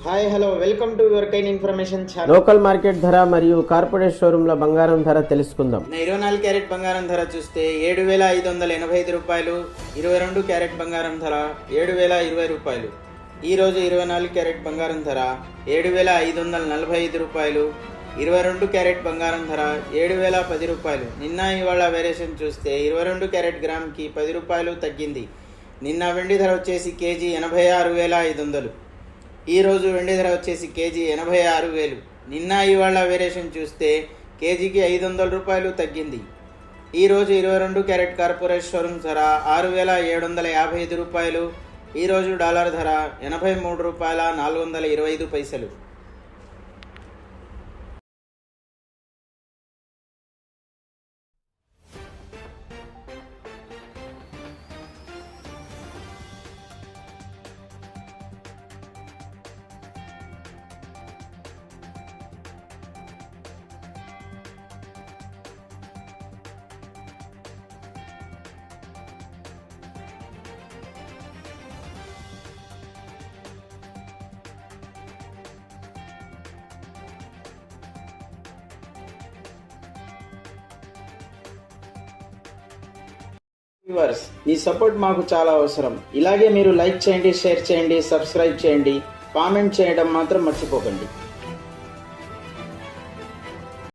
Hi hello welcome to your కైన్ information channel. Local market ధర మరియు కార్పొరేట్ షోరూమ్ల బంగారం ధర తెలుసుకుందాం. 24 క్యారెట్ బంగారం ధర చూస్తే 7,585 రూపాయలు. 22 క్యారెట్ బంగారం ధర 7,020 రూపాయలు. ఈరోజు 24 క్యారెట్ బంగారం ధర 7,545 రూపాయలు. 22 క్యారెట్ బంగారం ధర 7,010 రూపాయలు. నిన్న ఇవాళ వేరియేషన్ చూస్తే 22 క్యారెట్ గ్రామ్కి 10 రూపాయలు తగ్గింది. నిన్న వెండి ధర వచ్చేసి కేజీ 86,500. ఈరోజు వెండి ధర వచ్చేసి కేజీ 86,000. నిన్న ఇవాళ వేరియేషన్ చూస్తే కేజీకి 500 రూపాయలు తగ్గింది. ఈరోజు 22 క్యారెట్ కార్పొరేట్ షోరూమ్ ధర 6,755 రూపాయలు. ఈరోజు డాలర్ ధర 83 రూపాయల 425 పైసలు. వ్యూవర్స్, ఈ సపోర్ట్ మాకు చాలా అవసరం. ఇలాగే మీరు లైక్ చేయండి, షేర్ చేయండి, సబ్స్క్రైబ్ చేయండి, కామెంట్ చేయడం మాత్రం మర్చిపోకండి.